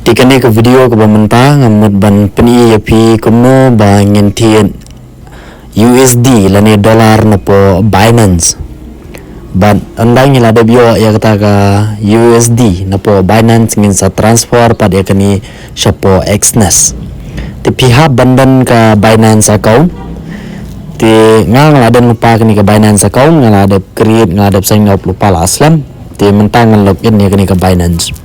Tikane ke video ke pementang ngamut ban peni yapi kuno bangin tian USD lani dolar napo Binance ban andang ila ada bio ya kata ka USD napo Binance ngin sa transfer pada kani shapo Exness ti pihak bandan ka Binance account ti ngang ada lupa kani ka Binance account ngang ada create ngang ada sang lupa la aslam ti mentang login ya kani ka Binance.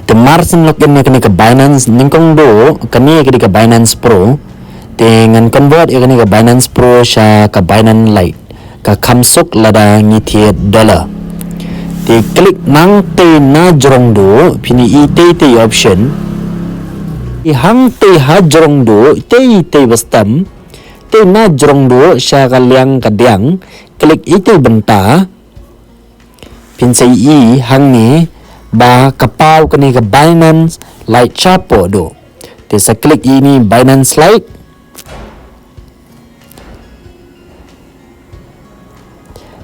The margin login ni ke Binance ningkong do kani ke Binance Pro dengan convert kani ke Binance Pro sya ke Binance Lite ka kamsuk lada ngitiet dollar ti klik nang te na jorong do pini te option i hang te ha jorong do te bastam te na jorong do sya ka liang kadiang klik itu benta pin sei i hang ni ba kapau kani ke Binance Lite chapo do te sa klik ini Binance Lite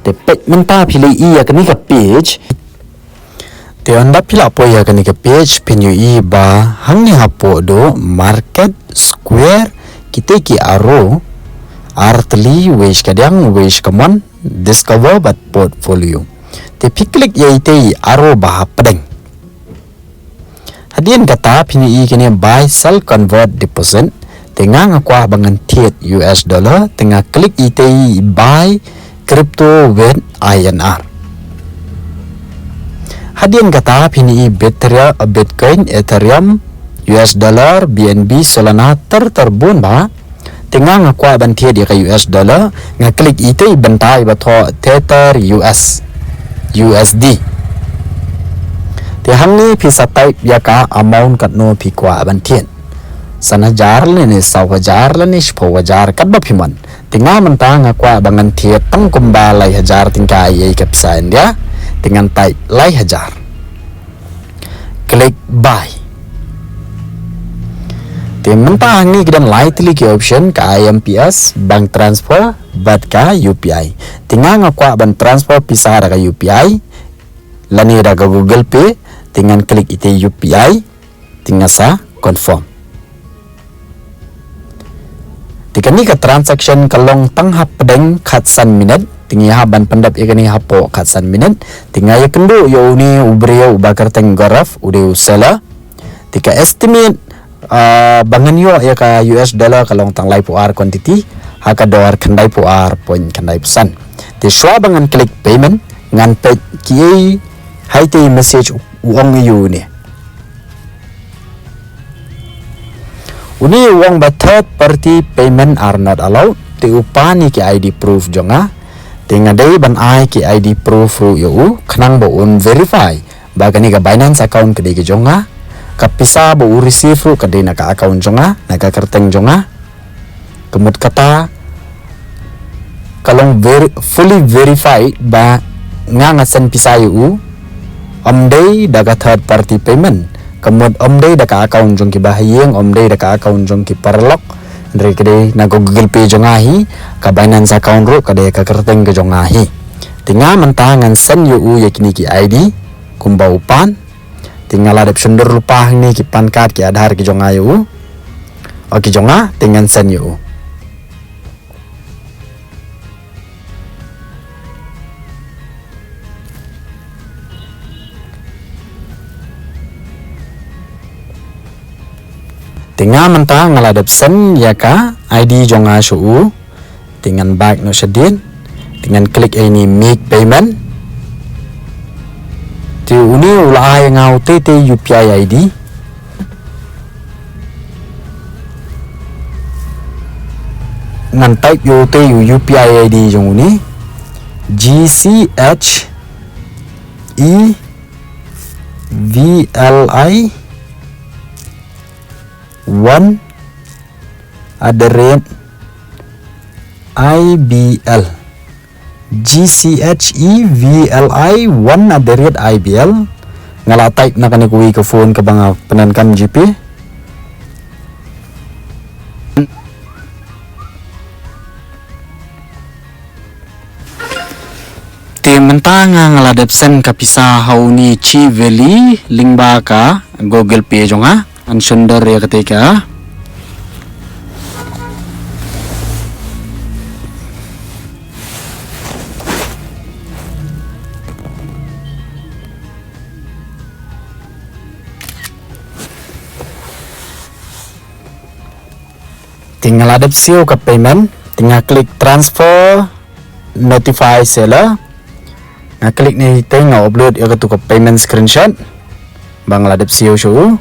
te page menta pilih i ya kani ke page te anda pilih apa ya kani ke page pinyu i ba hang ni hapo do market square kita ki aro artli wish kadang wish kaman discover but portfolio te piklik ya ite aro bah pedeng hadian kata pini kini buy sell convert deposit tengah ngakwa bangan tiet US dollar tengah klik ite buy crypto with INR hadian kata pini Bitcoin Ethereum US dollar BNB Solana terbun bah tengah ngakwa ban tiet ya US dollar ngaklik ite bentai bato Tether USD ti hang ni pi satai ya ka amount kat no pi kwa ban tien sana jar le ni saw jar le ni shpo jar kat ba pi man tinga man ta nga kwa bangan tiet tang kumba lai hajar tingka ai ka pisan dia dengan tai lai hajar klik buy ti man ta ni kidan lai tili ki option ka IMPS bank transfer bat ka UPI tinga nga kwa ban transfer pisah ka UPI lani ra ka Google Pay dengan klik ite UPI tinga sa confirm tikani ka transaction kalong tang hap pedeng khatsan minute tingi haban pendap ikani hapo khatsan minute tinga ya kendo yo ni ubrio ubakar teng goraf ude usela tika estimate bangan yo ya ka US dollar kalong tang lai puar quantity haka dolar kandai puar point kandai pesan ti shwa bangan klik payment ngan pe ki haite message uang yu ni uni uang ba third party payment are not allowed ti upani ki ID proof jonga tinga dei ban ai ki ID proof ru yo khnang bo un verify bagani ka Binance account ke ki jonga kapisa bo receive ru ka na ka account jonga na ka kerteng jonga kemud kata kalong fully verified ba nga ngasan pisayu omday daga third party payment kemud omday daga account jong ki bahayeng omday daga account jong ki parlok ndre kede na Google Pay jongahi ka Binance account ro kade ka kerteng ke jongahi tinga mentangan sen yu yakini ki ID kumba upan tinggal ada sundur lupa ni ki pan card ki Aadhaar ki jongayu oki jonga dengan sen yu tinga menta ngaladap sen ya ka ID jonga shu dengan baik no sedin dengan klik ini make payment ti uni ulai ngau tete UPI ID ngan type yo te UPI ID jong uni GCH EVLI 1 @IBL GCHEVLI 1 @IBL ngala type na kani kuwi ke phone ke bang penankan GP Ti mentanga ngaladap sen kapisa hauni chi veli lingba ka Google Pay jonga an sundar ya ketika tinggal ada siu ke payment, tinggal klik transfer notify seller. Nah klik ni tengok upload ya ke payment screenshot bang ladap siu show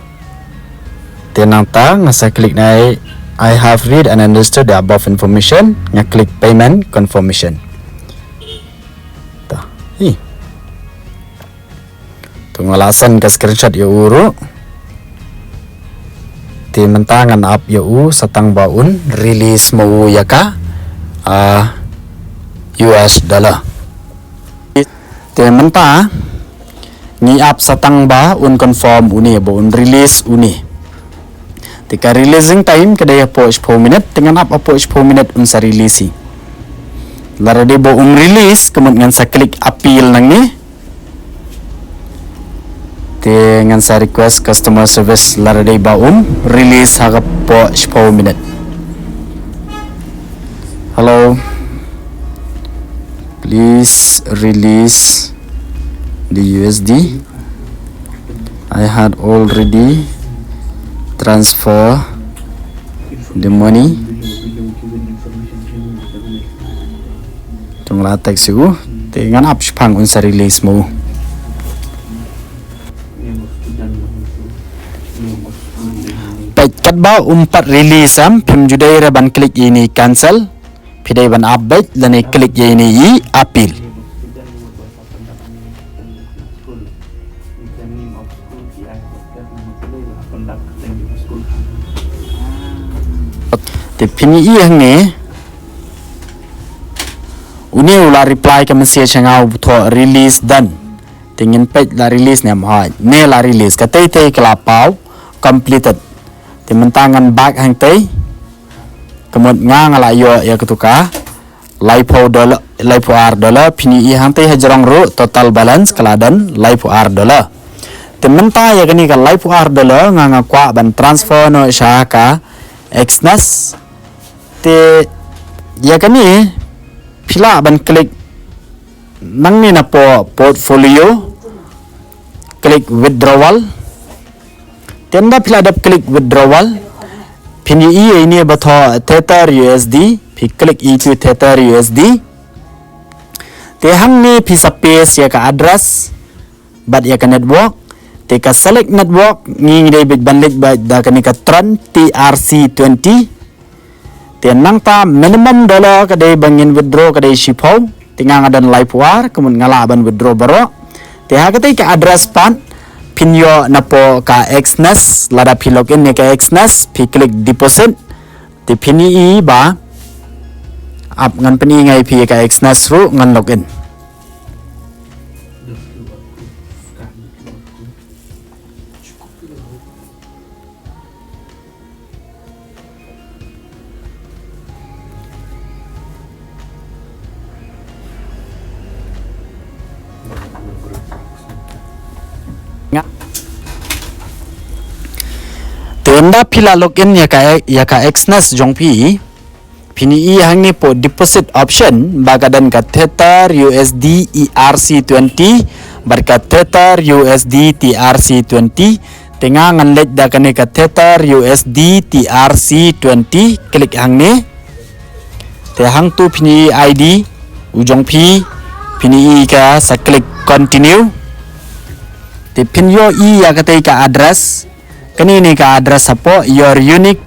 tenang tang saya klik nai I have read and understood the above information nga klik payment confirmation ta tungalasan ke screenshot ya uru mentangan up yau satang baun release mau yaka US dollar mentah ni up satang ba un confirm uni baun release uni tika releasing time kedaya po 10 minit dengan up po 10 minit un sa release lara de baun release kemudian sa klik appeal nang ni dengan saya request customer service lara day baum release harap po 10 minit. Hello, please release the USD. I had already transfer the money. Tunggu latek siu dengan up pang unsa release mo. Kat ba umpat release pim judai ban klik ini cancel pidai ban update dan klik ini i appeal te pini i hange uni ula reply ke message ngau buto release dan tingin page la release nem ha ne la release ka tei kelapau completed timentangan back hang tei kemud ngala yo ya ketuka laipo dollar pini i hang tei hajrong ru total balance keladan laipo dollar timenta ya kini ka laipo dollar nganga kwa ban transfer no shaka exness te ya kini pila ban klik nang ni na po portfolio klik withdrawal tenda pila dap klik withdrawal pini ini bato Tether USD pi klik itu Tether USD te hamni pi space ya ka address bad ya ka network te ka select network nging dei bit banlik ba da ka ni ka tran TRC20 te nang ta minimum dollar ka dei bangin withdraw ka dei shipau tingang adan live war kemun ngala ban withdraw baro te ha ka te ka address pan pinyo na po ka Xness lada pi login ni ka Xness pi klik deposit ti pini i ba up ngan pini ngai pi ka Xness ru ngan login tenda pila login ya ka Xness jong pi pini i hang ni po deposit option bagadan ka Tether USD ERC20 barka Tether USD TRC20 tengah nganlet da kani ka Tether USD TRC20 klik hang ni te hang tu pini ID ujong pi pini i ka sa klik continue te pin yo i ya ka te ka address kani ni ka address apo your unique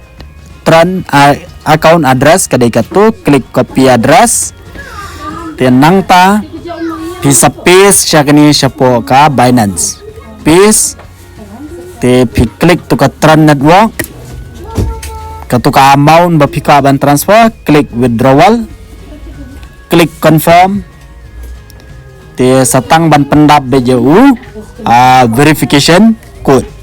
tran account address kadai ka tu klik copy address tenang ta bisa paste siya kani siya po ka Binance paste te pi klik tu ka tran network ka tu ka amount ba pika ban transfer klik withdrawal klik confirm te satang ban pendap BJU verification code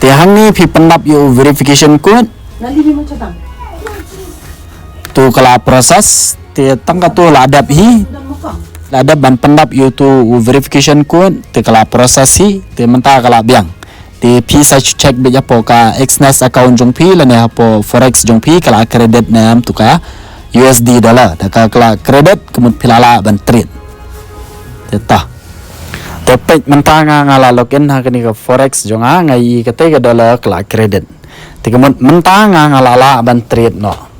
te hang ni pi pendap yu verification code tu kala proses te tang ka tu la adap hi ada ban pendap itu verification code te kala prosesi te menta kala biang te pi sa check be japo ka Xnest account jong pi la ne hapo forex jong pi kala credit nam tu ka USD dollar da kala credit kemut pilala ban trade ta te pe menta ngala login ha kani ka forex jong ngai ka te ka dollar kala credit te kemut menta ngala la ban trade no